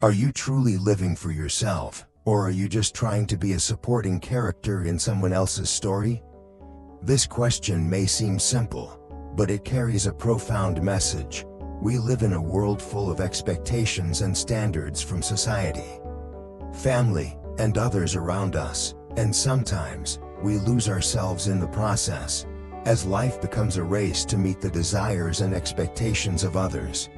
Are you truly living for yourself, or are you just trying to be a supporting character in someone else's story? This question may seem simple, but it carries a profound message. We live in a world full of expectations and standards from society, family, and others around us, and sometimes we lose ourselves in the process, as life becomes a race to meet the desires and expectations of others.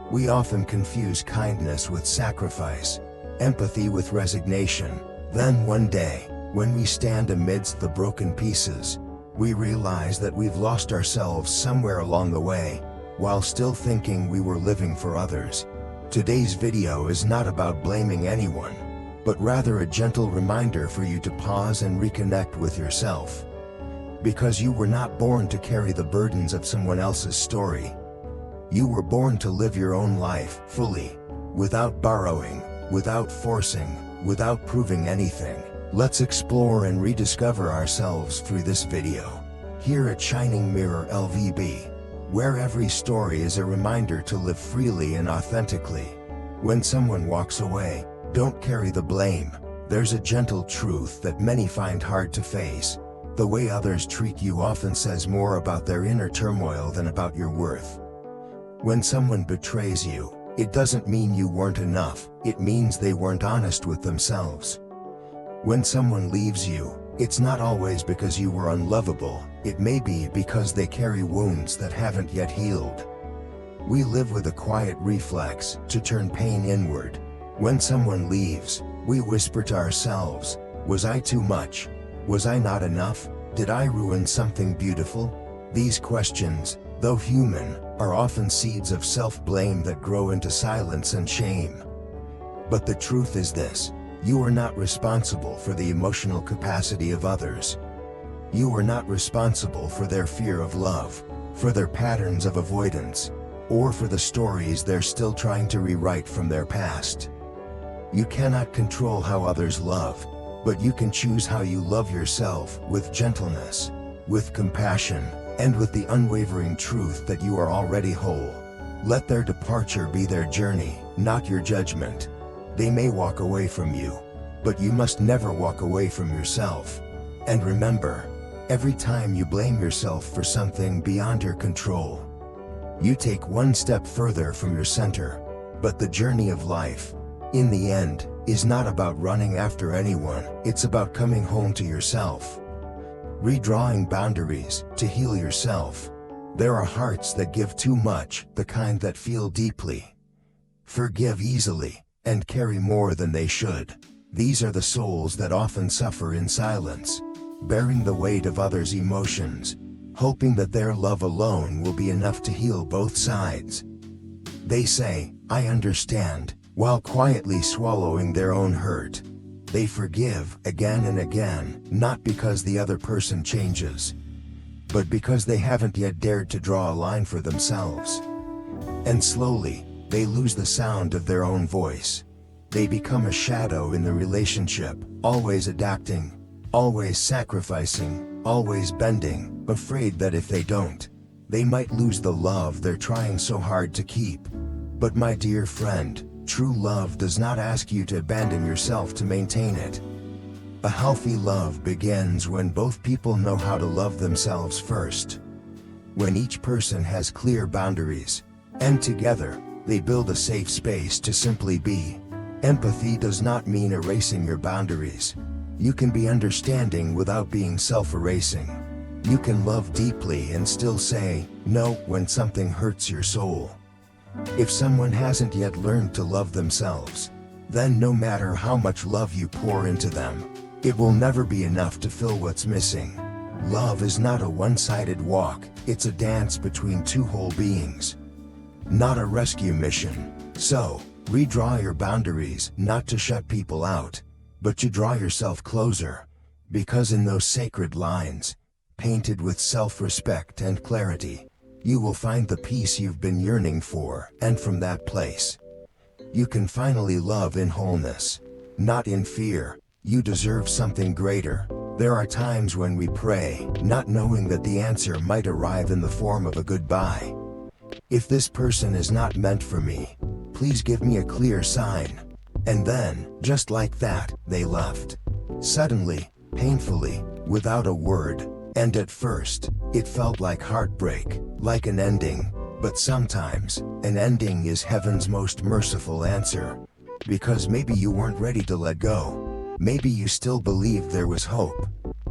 We often confuse kindness with sacrifice, empathy with resignation. Then one day, when we stand amidst the broken pieces, we realize that we've lost ourselves somewhere along the way, while still thinking we were living for others. Today's video is not about blaming anyone, but rather a gentle reminder for you to pause and reconnect with yourself. Because you were not born to carry the burdens of someone else's story. You were born to live your own life fully, without borrowing, without forcing, without proving anything. Let's explore and rediscover ourselves through this video, here at Shining Mirror-LVB, where every story is a reminder to live freely and authentically. When someone walks away, don't carry the blame. There's a gentle truth that many find hard to face. The way others treat you often says more about their inner turmoil than about your worth. When someone betrays you, it doesn't mean you weren't enough, it means they weren't honest with themselves. When someone leaves you, it's not always because you were unlovable, it may be because they carry wounds that haven't yet healed. We live with a quiet reflex to turn pain inward. When someone leaves, we whisper to ourselves, was I too much? Was I not enough? Did I ruin something beautiful? These questions, though human, are often seeds of self-blame that grow into silence and shame. But the truth is this: you are not responsible for the emotional capacity of others. You are not responsible for their fear of love, for their patterns of avoidance, or for the stories they're still trying to rewrite from their past. You cannot control how others love, but you can choose how you love yourself, with gentleness, with compassion, and with the unwavering truth that you are already whole. Let their departure be their journey, not your judgment. They may walk away from you, but you must never walk away from yourself. And remember, every time you blame yourself for something beyond your control, you take one step further from your center. But the journey of life, in the end, is not about running after anyone, it's about coming home to yourself. Redrawing boundaries to heal yourself. There are hearts that give too much, the kind that feel deeply, forgive easily, and carry more than they should. These are the souls that often suffer in silence, bearing the weight of others' emotions, hoping that their love alone will be enough to heal both sides. They say, I understand, while quietly swallowing their own hurt. They forgive again and again, not because the other person changes, but because they haven't yet dared to draw a line for themselves. And slowly, they lose the sound of their own voice. They become a shadow in the relationship, always adapting, always sacrificing, always bending, afraid that if they don't, they might lose the love they're trying so hard to keep. But my dear friend, true love does not ask you to abandon yourself to maintain it. A healthy love begins when both people know how to love themselves first. When each person has clear boundaries, and together, they build a safe space to simply be. Empathy does not mean erasing your boundaries. You can be understanding without being self-erasing. You can love deeply and still say no when something hurts your soul. If someone hasn't yet learned to love themselves, then no matter how much love you pour into them, it will never be enough to fill what's missing. Love is not a one-sided walk, it's a dance between two whole beings, not a rescue mission. So, redraw your boundaries, not to shut people out, but to draw yourself closer, because in those sacred lines, painted with self-respect and clarity, you will find the peace you've been yearning for, and from that place, you can finally love in wholeness, not in fear. You deserve something greater. There are times when we pray, not knowing that the answer might arrive in the form of a goodbye. If this person is not meant for me, Please give me a clear sign. And then, just like that, they left. Suddenly, painfully, without a word. And at first, it felt like heartbreak, like an ending. But sometimes, an ending is heaven's most merciful answer. Because maybe you weren't ready to let go. Maybe you still believed there was hope.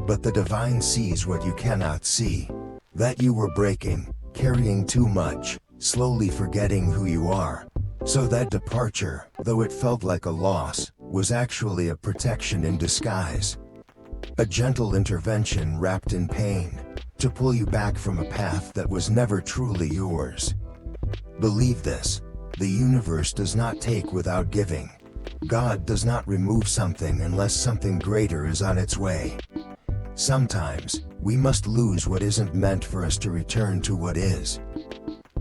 But the divine sees what you cannot see. That you were breaking, carrying too much, slowly forgetting who you are. So that departure, though it felt like a loss, was actually a protection in disguise. A gentle intervention wrapped in pain, to pull you back from a path that was never truly yours. Believe this, the universe does not take without giving. God does not remove something unless something greater is on its way. Sometimes, we must lose what isn't meant for us to return to what is.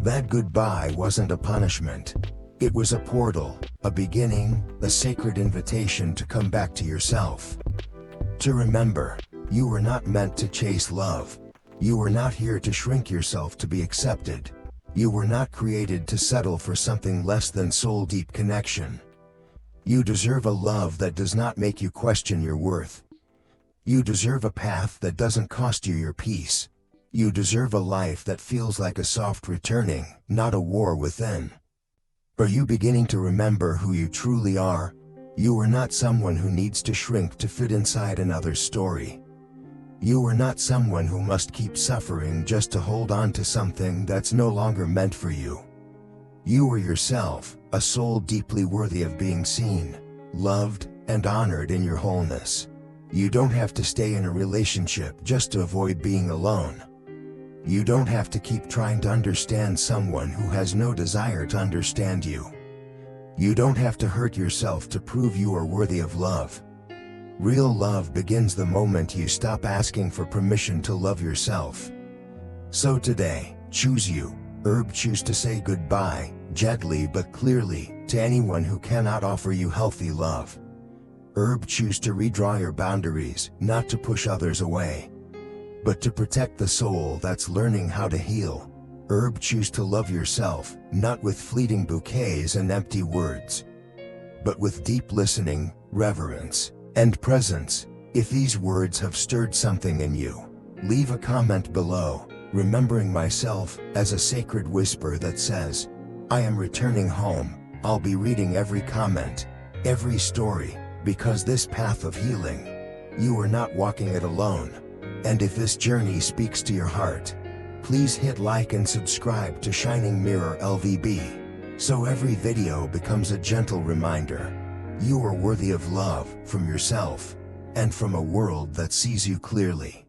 That goodbye wasn't a punishment. It was a portal, a beginning, a sacred invitation to come back to yourself. To remember, you were not meant to chase love. You were not here to shrink yourself to be accepted. You were not created to settle for something less than soul-deep connection. You deserve a love that does not make you question your worth. You deserve a path that doesn't cost you your peace. You deserve a life that feels like a soft returning, not a war within. Are you beginning to remember who you truly are? You are not someone who needs to shrink to fit inside another's story. You are not someone who must keep suffering just to hold on to something that's no longer meant for you. You are yourself, a soul deeply worthy of being seen, loved, and honored in your wholeness. You don't have to stay in a relationship just to avoid being alone. You don't have to keep trying to understand someone who has no desire to understand you. You don't have to hurt yourself to prove you are worthy of love. Real love begins the moment you stop asking for permission to love yourself. So today, choose you. Choose to say goodbye, gently but clearly, to anyone who cannot offer you healthy love. Choose to redraw your boundaries, not to push others away, but to protect the soul that's learning how to heal. Choose to love yourself, not with fleeting bouquets and empty words, but with deep listening, reverence, and presence. If these words have stirred something in you, leave a comment below, remembering myself as a sacred whisper that says, I am returning home. I'll be reading every comment, every story, because this path of healing, you are not walking it alone. And if this journey speaks to your heart, please hit like and subscribe to Shining Mirror-LVB, so every video becomes a gentle reminder. You are worthy of love from yourself and from a world that sees you clearly.